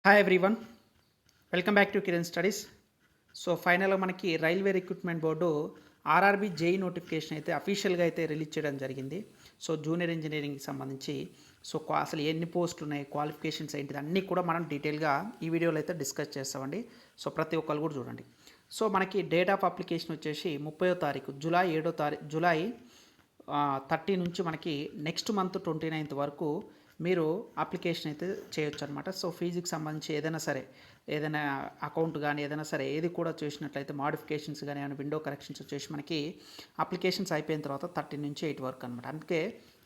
Hi everyone, welcome back to Kiran studies. So ఫైనల్గా మనకి railway recruitment board RRB JEE notification అయితే అఫీషియల్గా అయితే రిలీజ్ చేయడం జరిగింది. సో జూనియర్ ఇంజనీరింగ్కి సంబంధించి అసలు ఎన్ని పోస్టులు ఉన్నాయి, క్వాలిఫికేషన్స్ ఏంటిది అన్నీ కూడా మనం డీటెయిల్గా ఈ వీడియోలో అయితే డిస్కస్ చేస్తామండి. సో ప్రతి ఒక్కరు కూడా చూడండి. సో మనకి డేట్ ఆఫ్ అప్లికేషన్ వచ్చేసి 30వ తారీఖు జూలై 30 నుంచి మనకి నెక్స్ట్ మంత్ 29th వరకు మీరు అప్లికేషన్ అయితే చేయొచ్చు అనమాట. సో ఫీజుకి సంబంధించి ఏదైనా అకౌంట్ కానీ ఏదైనా సరే ఏది కూడా చేసినట్లయితే మాడిఫికేషన్స్ కానీ ఏమైనా విండో కరెక్షన్స్ వచ్చేసి మనకి అప్లికేషన్స్ అయిపోయిన తర్వాత 13 నుంచి 8 వరకు అనమాట. అందుకే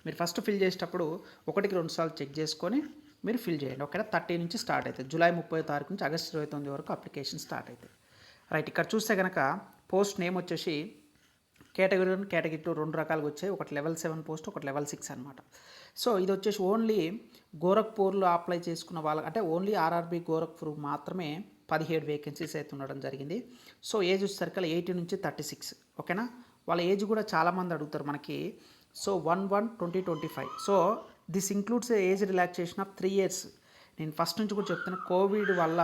మీరు ఫస్ట్ ఫిల్ చేసేటప్పుడు 1-2 సార్లు చెక్ చేసుకొని మీరు ఫిల్ చేయండి. ఓకేనా. 30 నుంచి స్టార్ట్ అవుతుంది. జూలై 30వ తారీఖు నుంచి ఆగస్టు 29 వరకు అప్లికేషన్ స్టార్ట్ అవుతుంది. రైట్, ఇక్కడ చూస్తే కనుక పోస్ట్ నేమ్ వచ్చేసి కేటగిరీ 1, కేటగిరీ 2 2 రకాలుగా వచ్చాయి. ఒకటి లెవెల్ 7 పోస్ట్, ఒకటి లెవెల్ 6 అనమాట. సో ఇది వచ్చేసి ఓన్లీ గోరఖ్పూర్లో అప్లై చేసుకున్న వాళ్ళకి, అంటే ఓన్లీ ఆర్ఆర్బీ గోరఖ్పూర్ మాత్రమే 17 వేకెన్సీస్ అయితే ఉండడం జరిగింది. సో ఏజ్ వచ్చేసరికి 18 నుంచి 36. ఓకేనా. వాళ్ళ ఏజ్ కూడా చాలామంది అడుగుతారు మనకి. So 1/1/2025. So this includes age relaxation of 3 years. నేను ఫస్ట్ నుంచి కూడా చెప్తున్నా, కోవిడ్ వల్ల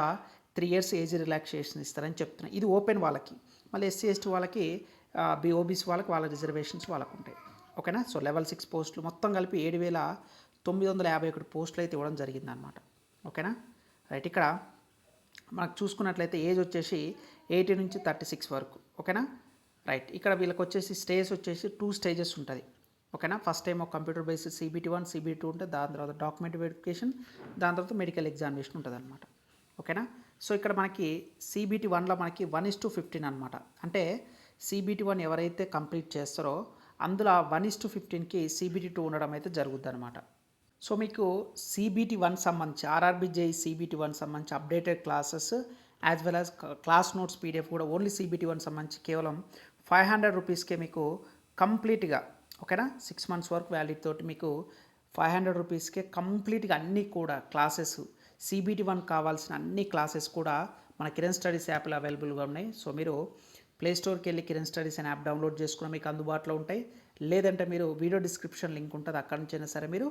3 years ఏజ్ రిలాక్సేషన్ ఇస్తారని చెప్తున్నా. ఇది ఓపెన్ వాళ్ళకి. మళ్ళీ ఎస్సీ ఎస్టీ వాళ్ళకి, ఓబీసీ వాళ్ళకి వాళ్ళ రిజర్వేషన్స్ వాళ్ళకు ఉంటాయి. ఓకేనా. సో లెవెల్ 6 పోస్టులు మొత్తం కలిపి 7,951 పోస్టులు అయితే ఇవ్వడం జరిగింది అనమాట. ఓకేనా. రైట్, ఇక్కడ మనకు చూసుకున్నట్లయితే ఏజ్ వచ్చేసి 18 నుంచి 36 వరకు. ఓకేనా. రైట్, ఇక్కడ వీళ్ళకి వచ్చేసి స్టేజ్ వచ్చేసి 2 stages ఉంటుంది. ఓకేనా. ఫస్ట్ టైం ఒక కంప్యూటర్ బేస్డ్ CBT 1, CBT 2 ఉంటుంది. దాని తర్వాత డాక్యుమెంట్ వెరిఫికేషన్, దాని తర్వాత మెడికల్ ఎగ్జామినేషన్ ఉంటుంది అనమాట. ఓకేనా. సో ఇక్కడ మనకి CBT 1లో మనకి 1:15 అనమాట. అంటే CBT 1 ఎవరైతే కంప్లీట్ చేస్తారో అందులో 1:15కి CBT 2 ఉండడం అయితే జరుగుద్ది అనమాట. సో మీకు CBT 1 సంబంధించి ఆర్ఆర్బీ జేఈ CBT 1 సంబంధించి updated classes as well as class notes PDF కూడా ఓన్లీ CBT 1 సంబంధించి కేవలం 500 రూపీస్కే మీకు కంప్లీట్గా, ఓకేనా, 6 months వరకు వ్యాలిడ్ తోటి మీకు 500 రూపీస్కే కంప్లీట్గా అన్నీ కూడా క్లాసెస్, CBT 1 కావాల్సిన అన్ని క్లాసెస్ కూడా మన కిరణ్ స్టడీస్ యాప్లో అవైలబుల్గా ఉన్నాయి. సో మీరు ప్లే స్టోర్కి వెళ్ళి కిరణ్ స్టడీస్ అనే యాప్ డౌన్లోడ్ చేసుకుని మీకు అందుబాటులో ఉంటాయి. లేదంటే మీరు వీడియో డిస్క్రిప్షన్ లింక్ ఉంటుంది, అక్కడి నుంచైనా సరే మీరు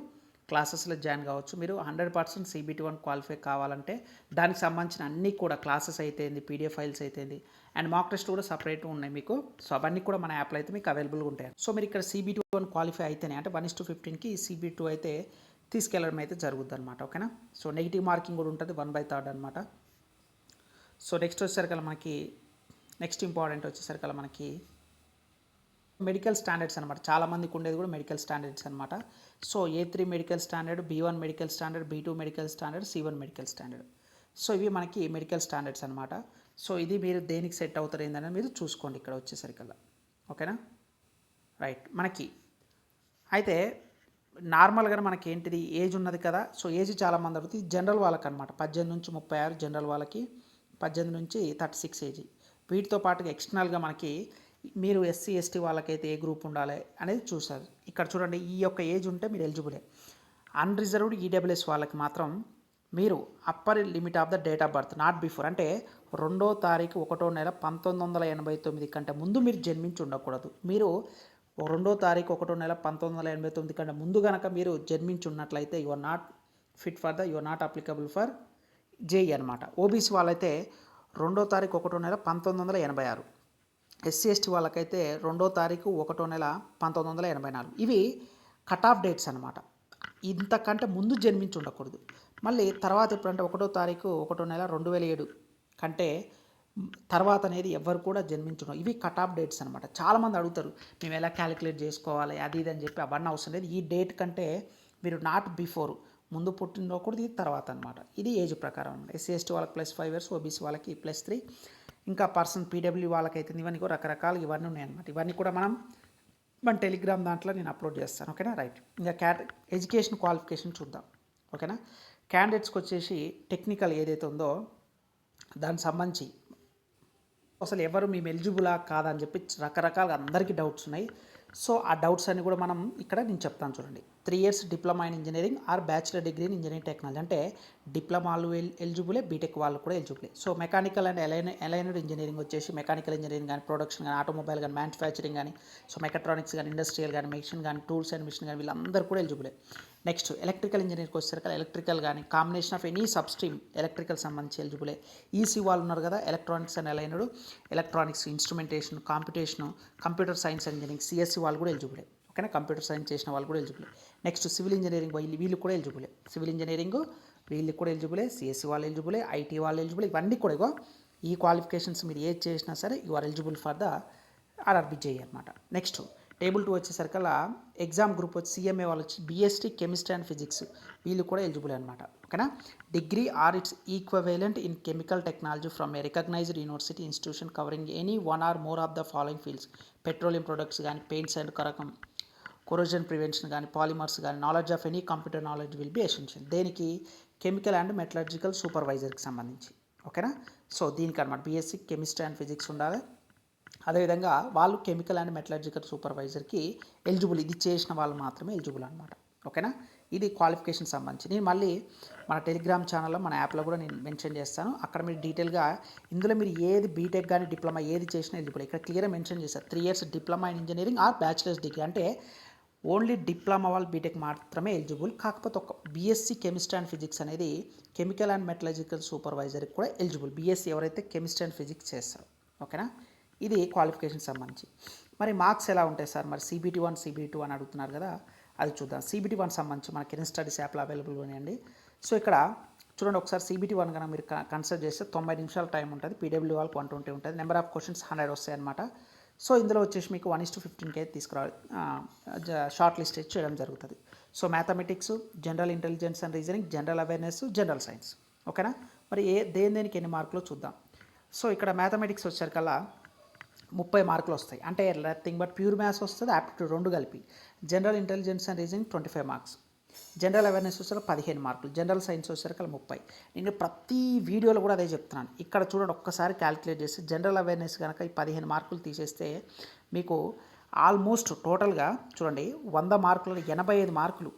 క్లాసెస్లో జాయిన్ కావచ్చు. మీరు 100% CBT 1 క్వాలిఫై కావాలంటే దానికి సంబంధించిన అన్నీ కూడా క్లాసెస్ అయితేంది, PDF ఫైల్స్ అయితేంది, అండ్ మాక్ టెస్ట్ కూడా సపరేట్ ఉన్నాయి మీకు. సో అవన్నీ కూడా మన యాప్లో అయితే మీకు అవైలబుల్గా ఉంటాయి. సో మీరు ఇక్కడ CBT 1 క్వాలిఫై అయితేనే, అంటే 1:15కి CBT 2 అయితే తీసుకెళ్ళడం అయితే జరుగుద్ది అనమాట. ఓకేనా. సో నెగిటివ్ మార్కింగ్ కూడా ఉంటుంది, 1/3 అనమాట. సో నెక్స్ట్ వచ్చేసరికి మనకి నెక్స్ట్ ఇంపార్టెంట్ వచ్చేసరికి మనకి మెడికల్ స్టాండర్డ్స్ అనమాట. చాలామందికి ఉండేది కూడా మెడికల్ స్టాండర్డ్స్ అనమాట. So A3 medical standard, B1 medical standard, B2 medical standard, C1 medical standard. So ఇవి మనకి మెడికల్ స్టాండర్డ్స్ అనమాట. సో ఇది మీరు దేనికి సెట్ అవుతారు ఏంటనేది మీరు చూసుకోండి ఇక్కడ వచ్చేసరికల్లా. ఓకేనా. రైట్, మనకి అయితే నార్మల్గా మనకి ఏంటిది ఏజ్ ఉన్నది కదా. సో ఏజ్ చాలామంది అడుగుతుంది. జనరల్ వాళ్ళకి అనమాట. 18 నుంచి 36 జనరల్ వాళ్ళకి, 18 నుంచి 36 ఏజ్. వీటితో పాటుగా ఎక్స్టర్నల్గా మనకి మీరు SC ST వాళ్ళకైతే ఏ గ్రూప్ ఉండాలి అనేది చూసారు. ఇక్కడ చూడండి, ఈ యొక్క ఏజ్ ఉంటే మీరు ఎలిజిబులే. అన్రిజర్వ్డ్ EWS వాళ్ళకి మాత్రం మీరు upper limit of the date of birth not before, అంటే 2వ తారీఖు 1వ నెల 1989 కంటే ముందు మీరు జన్మించి ఉండకూడదు. మీరు 2వ తారీఖు 1వ నెల 1989 కంటే ముందు కనుక మీరు జన్మించి ఉన్నట్లయితే you are not fit for you are not applicable for JEE అనమాట. ఓబీసీ వాళ్ళైతే 2వ తారీఖు 1వ నెల 1986, SC ST వాళ్ళకైతే 2వ తారీఖు 1వ నెల 1984. ఇవి కట్ ఆఫ్ డేట్స్ అనమాట. ఇంతకంటే ముందు జన్మించి ఉండకూడదు. మళ్ళీ తర్వాత ఎప్పుడంటే 1వ తారీఖు 1వ నెల 2007 కంటే తర్వాత అనేది ఎవరు కూడా జన్మించడం. ఇవి కట్ ఆఫ్ డేట్స్ అనమాట. చాలామంది అడుగుతారు, మేము ఎలా క్యాలిక్యులేట్ చేసుకోవాలి అది ఇది అని చెప్పి. అవన్నీ అవసరం లేదు. ఈ డేట్ కంటే మీరు నాట్ బిఫోర్, ముందు పుట్టినకూడదు, ఇది తర్వాత అనమాట. ఇది ఏజ్ ప్రకారం అనమాట. SC ST వాళ్ళకి +5 years, OBC వాళ్ళకి +3, ఇంకా పర్సన్ PW వాళ్ళకైతే ఇవన్నీ కూడా రకరకాలు ఇవన్నీ ఉన్నాయన్నమాట. ఇవన్నీ కూడా మన టెలిగ్రామ్ దాంట్లో నేను అప్లోడ్ చేస్తాను. ఓకేనా. రైట్, ఇంకా ఎడ్యుకేషన్ క్వాలిఫికేషన్ చూద్దాం. ఓకేనా. క్యాండిడేట్స్కి వచ్చేసి టెక్నికల్ ఏదైతే ఉందో దానికి సంబంధించి అసలు ఎవరు మేము ఎలిజిబులా కాదని చెప్పి రకరకాలుగా అందరికీ డౌట్స్ ఉన్నాయి. సో ఆ డౌట్స్ అన్నీ కూడా మనం ఇక్కడ నేను చెప్తాను చూడండి. 3 years diploma in engineering or bachelor degree in engineering technology. అంటే డిప్లొమా వాళ్ళు ఎలిజిబులే, బీటెక్ వాళ్ళు కూడా ఎలిజిబులే. So mechanical and aligned engineering వచ్చేసి మెకానికల్ ఇంజనీరింగ్ కానీ, ప్రొడక్షన్ కానీ, ఆటోమొబైల్ కానీ, మ్యానుఫ్యాక్చరింగ్ కానీ, సో మెకాట్రానిక్స్ కానీ, ఇండస్ట్రియల్ కానీ, మెషిన్ కానీ, టూల్స్ అండ్ మిషన్ కానీ వీళ్ళందరూ కూడా ఎలిజిబులే. నెక్స్ట్ ఎలక్ట్రికల్ ఇంజనీర్కి వచ్చేసరికి ఎలక్ట్రికల్ కానీ combination of any sub stream electrical సంబంధించి ఎలిజిబులే. ఈసీ వాళ్ళు ఉన్నారు కదా, electronics and aligned, electronics, instrumentation, competition, computer science engineering, CSC వాళ్ళు కూడా ఎలిజిబులే. ఓకేనా, కంప్యూటర్ సైన్స్ చేసిన వాళ్ళు కూడా ఎలిజిబులే. నెక్స్ట్ సివిల్ ఇంజనీరింగ్ వీళ్ళు కూడా ఎలిజిబులే. సివిల్ ఇంజనీరింగ్ వీళ్ళు కూడా ఎలిజిబులే, సిఎస్సి వాళ్ళు ఎలిజిబులే, ఐటీ వాళ్ళు ఎలిజిబులే. ఇవన్నీ కూడా ఇగో ఈ క్వాలిఫికేషన్స్ మీరు ఏది చేసినా సరే you are eligible for the RRB JE అనమాట. నెక్స్ట్ టేబుల్ 2 వచ్చేసరికల్లా ఎగ్జామ్ గ్రూప్ వచ్చి సిఎంఏ వాళ్ళు వచ్చి బీఎస్టీ కెమిస్ట్రీ అండ్ ఫిజిక్స్ వీళ్ళు కూడా ఎలిజిబుల్ అనమాట. ఓకేనా, degree or it's equivalent in chemical technology from a recognised university institution covering any one or more of the following fields. Petroleum products కానీ, paints and corrosion prevention కానీ, polymers కానీ, knowledge of any computer knowledge will be essential. దేనికి? Chemical and metallurgical సూపర్వైజర్కి సంబంధించి. ఓకేనా, so దీనికి అనమాట BSc chemistry and physics ఉండాలి. అదేవిధంగా వాళ్ళు కెమికల్ అండ్ మెటలర్జికల్ సూపర్వైజర్కి ఎలిజిబుల్, ఇది చేసిన వాళ్ళు మాత్రమే ఎలిజిబుల్ అనమాట. ఓకేనా, ఇది క్వాలిఫికేషన్ సంబంధించి. నేను మళ్ళీ మన టెలిగ్రామ్ ఛానల్లో మన యాప్లో కూడా నేను మెన్షన్ చేస్తాను. అక్కడ మీరు డీటెయిల్గా ఇందులో మీరు ఏది బీటెక్ కానీ డిప్లొమా ఏది చేసినా ఎలిజిబుల్. ఇక్కడ క్లియర్గా మెన్షన్ చేశారు 3 years diploma in engineering are bachelors degree. అంటే ఓన్లీ డిప్లొమా వాళ్ళు బీటెక్ మాత్రమే ఎలిజిబుల్. కాకపోతే ఒక బీఎస్సీ కెమిస్ట్రీ అండ్ ఫిజిక్స్ అనేది కెమికల్ అండ్ మెటలర్జికల్ సూపర్వైజర్కి కూడా ఎలిజిబుల్, బీఎస్సీ ఎవరైతే కెమిస్ట్రీ అండ్ ఫిజిక్స్ చేస్తారో. ఓకేనా, ఇది క్వాలిఫికేషన్ సంబంధించి. మరి మార్క్స్ ఎలా ఉంటాయి సార్? మరి CBT 1 CBT 2 అని అడుగుతున్నారు కదా, అది చూద్దాం. CBT 1 సంబంధించి మన కిరణ్ స్టడీస్ యాప్లో అవైలబుల్ ఉన్నాయండి. సో ఇక్కడ చూడండి ఒకసారి CBT 1 కనుక మీరు కన్సిడర్ చేస్తే 90 నిమిషాల టైం ఉంటుంది. పీడబ్ల్యూ వాళ్ళకి 120 ఉంటుంది. నెంబర్ ఆఫ్ క్వశ్చన్స్ 100 వస్తాయి అనమాట. సో ఇందులో వచ్చేసి మీకు 1:15 తీసుకురావాలి, షార్ట్ లిస్ట్ చేయడం జరుగుతుంది. So mathematics, general intelligence and reasoning, general awareness, general science. ఓకేనా, మరి దేనికి ఎన్ని మార్కులు చూద్దాం. సో ఇక్కడ మ్యాథమెటిక్స్ వచ్చేసరికల్లా 30 మార్కులు వస్తాయి. అంటే నథింగ్ బట్ ప్యూర్ మ్యాథ్స్ వస్తుంది, యాప్టిట్యూడ్ 2 కలిపి. General intelligence and reasoning 25 marks, general awareness వచ్చేసరికి 15 మార్కులు, జనరల్ సైన్స్ వచ్చేసరికి 30. నేను ప్రతి వీడియోలో కూడా అదే చెప్తున్నాను. ఇక్కడ చూడండి ఒక్కసారి క్యాలిక్యులేట్ చేసి జనరల్ అవేర్నెస్ కనుక ఈ 15 మార్కులు తీసేస్తే మీకు ఆల్మోస్ట్ టోటల్గా చూడండి 100 మార్కులు 85 మార్కులు,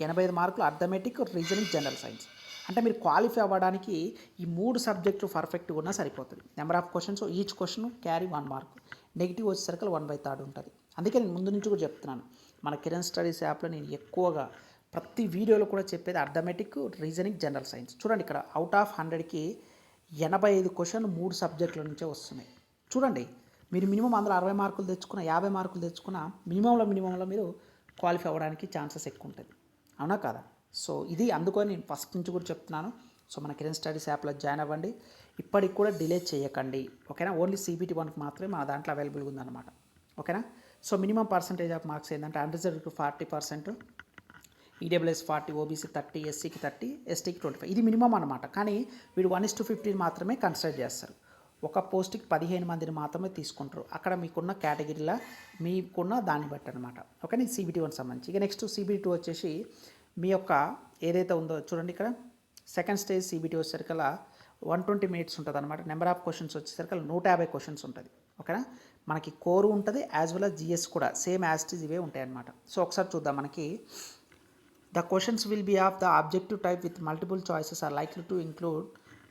85 మార్కులు అర్థమెటిక్, రీజనింగ్, జనరల్ సైన్స్. అంటే మీరు క్వాలిఫై అవ్వడానికి ఈ 3 సబ్జెక్టులు పర్ఫెక్ట్గా ఉన్నా సరిపోతుంది. Number of questions, each question carry 1 mark, negative వచ్చేసరికి 1/3 ఉంటుంది. అందుకే నేను ముందు నుంచి కూడా చెప్తున్నాను, మన కిరణ్ స్టడీస్ యాప్లో నేను ఎక్కువగా ప్రతి వీడియోలో కూడా చెప్పేది అర్థమెటిక్, రీజనింగ్, జనరల్ సైన్స్. చూడండి ఇక్కడ అవుట్ ఆఫ్ 100కి 85 క్వశ్చన్లు 3 సబ్జెక్టుల నుంచే వస్తున్నాయి. చూడండి మీరు మినిమం అందులో 60 మార్కులు తెచ్చుకున్న, 50 మార్కులు తెచ్చుకున్న మినిమంలో మీరు క్వాలిఫై అవ్వడానికి ఛాన్సెస్ ఎక్కువ ఉంటుంది. అవునా కాదా? సో ఇది అందుకని నేను ఫస్ట్ నుంచి కూడా చెప్తున్నాను. సో మన కిరణ్ స్టడీస్ యాప్లో జాయిన్ అవ్వండి. ఇప్పటికి కూడా డిలే చేయకండి. ఓకేనా, ఓన్లీ CBT 1కి మాత్రమే మన దాంట్లో అవైలబుల్గా ఉందన్నమాట. ఓకేనా, so minimum percentage of marks ఏంటంటే అన్రిజర్వ్డ్కి 40%, ఈడబ్ల్యూఎస్ 40, ఓబీసీ 30, ఎస్సీకి 30, ఎస్టీకి 25. ఇది మినిమం అనమాట. కానీ వీడు 1:15 మాత్రమే కన్సిడర్ చేస్తారు. ఒక పోస్ట్కి 15 మందిని మాత్రమే తీసుకుంటారు. అక్కడ మీకున్న కేటగిరీలో మీకున్న దాన్ని బట్టి అనమాట. ఓకే, ఇది CBT 1 సంబంధించి. ఇక నెక్స్ట్ CBT 2 వచ్చేసి మీ యొక్క ఏదైతే ఉందో చూడండి ఇక్కడ సెకండ్ స్టేజ్ CBT వచ్చేసరికల్లా 120 మినిట్స్ ఉంటుంది అనమాట. నెంబర్ ఆఫ్ క్వశ్చన్స్ వచ్చేసరికల్లా 150 క్వశ్చన్స్ ఉంటుంది. ఓకేనా, మనకి కోర్ ఉంటుంది యాజ్ వెల్ as GS కూడా సేమ్ యాజ్ ఇట్ ఈజ్ ఇవే ఉంటాయి అనమాట. సో ఒకసారి చూద్దాం. మనకి the questions will be of the objective type with multiple choices are likely to include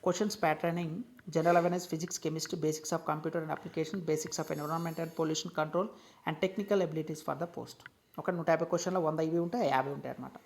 questions patterning, general awareness, physics, chemistry, basics of computer and application, basics of environment and pollution control and technical abilities for the post. ఒక 150 క్వశ్చన్లో 100 ఇవి ఉంటాయి, 50 ఉంటాయి అనమాట.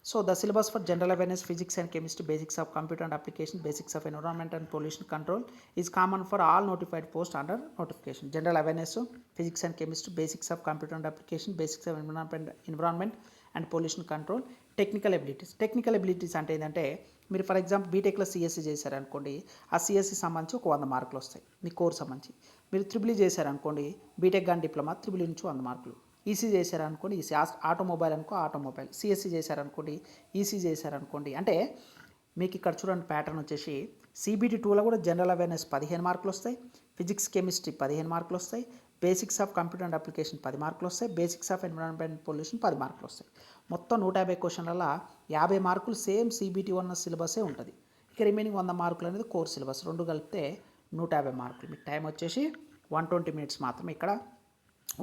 So the syllabus for general awareness, physics and chemistry, basics of computer and application, basics of environment and pollution control is common for all notified post under notification. General awareness, physics and chemistry, basics of computer and application, basics of environment and pollution control, technical abilities అంటే ఏంటంటే మీరు for example బీటెక్లో CSC చేశారనుకోండి, ఆ CSC సంబంధించి ఒక 100 మార్కులు వస్తాయి మీ కోర్స్ సంబంధించి. మీరు త్రిబుల్ చేశారనుకోండి, బీటెక్ కానీ డిప్లొమా త్రిబుల్ నుంచి 100 మార్కులు. ఈసీ చేశారనుకోండి, ఈసీ, ఆటోమొబైల్ అనుకో ఆటోమొబైల్, సిఎస్సి చేశారనుకోండి, ఈసీ చేశారనుకోండి. అంటే మీకు ఇక్కడ చూడండి ప్యాటర్న్ వచ్చేసి CBT 2లో కూడా జనరల్ అవేర్నెస్ 15 మార్కులు వస్తాయి, ఫిజిక్స్ కెమిస్ట్రీ 15 మార్కులు వస్తాయి, basics of computer and application 10 మార్కులు వస్తాయి, బేసిక్స్ ఆఫ్ ఎన్విరాన్మెంట్ పొల్యూషన్ 10 మార్కులు వస్తాయి. మొత్తం 150 క్వశ్చన్లలో 50 మార్కులు సేమ్ CBT 1 సిలబసే ఉంటుంది. ఇక రిమైనింగ్ 100 మార్కులు అనేది కోర్ సిలబస్, 2 కలిపితే 150 మార్కులు. మీకు టైం వచ్చేసి 120 మినిట్స్ మాత్రమే ఇక్కడ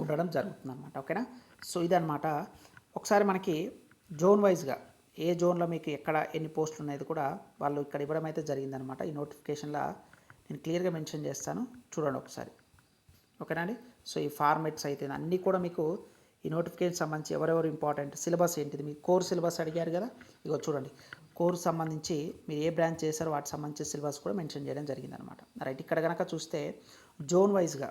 ఉండడం జరుగుతుంది అనమాట. ఓకేనా, సో ఇదనమాట. ఒకసారి మనకి జోన్ వైజ్గా ఏ జోన్లో మీకు ఎక్కడ ఎన్ని పోస్టులు ఉన్నాయో కూడా వాళ్ళు ఇక్కడ ఇవ్వడం అయితే జరిగిందనమాట. ఈ నోటిఫికేషన్లో నేను క్లియర్గా మెన్షన్ చేస్తాను, చూడండి ఒకసారి. ఓకేనా అండి. సో ఈ ఫార్మెట్స్ అయితే అన్నీ కూడా మీకు ఈ నోటిఫికేషన్ సంబంధించి ఎవరెవరు ఇంపార్టెంట్, సిలబస్ ఏంటిది, మీ కోర్ సిలబస్ అడిగారు కదా, ఇగో చూడండి. కోర్ సంబంధించి మీరు ఏ బ్రాంచ్ చేశారో వాటికి సంబంధించిన సిలబస్ కూడా మెన్షన్ చేయడం జరిగిందనమాట. రైట్, ఇక్కడ కనుక చూస్తే జోన్ వైజ్గా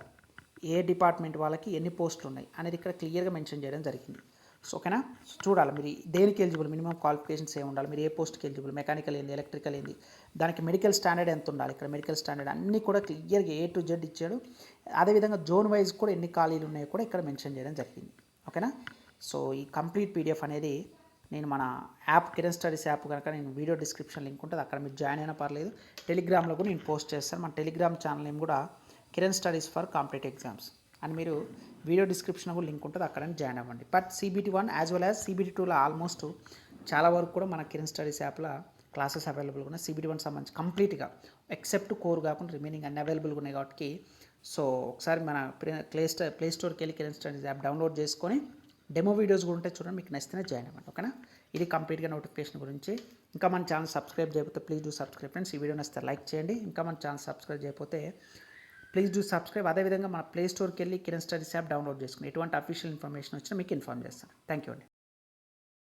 ఏ డిపార్ట్మెంట్ వాళ్ళకి ఎన్ని పోస్టులు ఉన్నాయి అనేది ఇక్కడ క్లియర్గా మెన్షన్ చేయడం జరిగింది. సో ఓకేనా. చూడాలి మీరు దేనికి ఎలిజిబుల్, మినిమం క్వాలిఫికేషన్స్ ఏమి ఉండాలి, మీరు ఏ పోస్ట్కి ఎలిజిబుల్, మెకానికల్ ఏంది, ఎలక్ట్రికల్ ఏంది, దానికి మెడికల్ స్టాండర్డ్ ఎంత ఉండాలి, ఇక్కడ మెడికల్ స్టాండర్డ్ అన్నీ కూడా క్లియర్గా A to Z ఇచ్చాడు. అదేవిధంగా జోన్ వైజ్ కూడా ఎన్ని ఖాళీలు ఉన్నాయో కూడా ఇక్కడ మెన్షన్ చేయడం జరిగింది. ఓకేనా. సో ఈ కంప్లీట్ PDF అనేది నేను మన యాప్ కిరణ్ స్టడీస్ యాప్ కనుక నేను వీడియో డిస్క్రిప్షన్ లింక్ ఉంటుంది, అక్కడ మీరు జాయిన్ అయినా పర్లేదు. టెలిగ్రామ్లో కూడా నేను పోస్ట్ చేస్తాను. మన టెలిగ్రామ్ ఛానల్ నేమ్ కూడా Kiran studies for competitive exams అని మీరు వీడియో డిస్క్రిప్షన్ కూడా లింక్ ఉంటుంది, అక్కడ జాయిన్ అవ్వండి. But CBT1 as well as CBT2లో ఆల్మోస్ట్ చాలా వరకు కూడా మన కిరణ్ స్టడీస్ యాప్లో క్లాసెస్ అవైలబుల్గా ఉన్నాయి. CBT1 సంబంధించి కంప్లీట్గా ఎక్సెప్ట్ కోర్ కాకుండా రిమైనింగ్ అన్ని అవైలబుల్గా ఉన్నాయి కాబట్టి సో ఒకసారి మన ప్లే స్టోర్కి వెళ్ళి కిరణ్ స్టడీస్ యాప్ డౌన్లోడ్ చేసుకొని డెమో వీడియోస్ కూడా ఉంటే చూడండి, మీకు నచ్చితేనే జాయిన్ అవ్వండి. ఓకేనా. ఇది కంప్లీట్గా నోటిఫికేషన్ గురించి. ఇంకా మన ఛానల్ సబ్స్క్రైబ్ చేయకపోతే ప్లీజ్ డూ సబ్స్క్రైబ్ ఫ్రెండ్స్. ఈ వీడియో నచ్చితే లైక్ చేయండి. ఇంకా మన ఛానల్ సబ్స్క్రైబ్ చేయకపోతే ప్లీజ్ డూ సబ్స్క్రైబ్. అదేవిధంగా మన ప్లే స్టోర్కి వెళ్ళి కిరణ్ స్టడీస్ యాప్ డౌన్లోడ్ చేసుకుని ఎటువంటి అఫీషియల్ ఇన్ఫర్మేషన్ వచ్చినా మీకు ఇన్ఫార్మ్ చేస్తాను. థ్యాంక్ యూ అండి.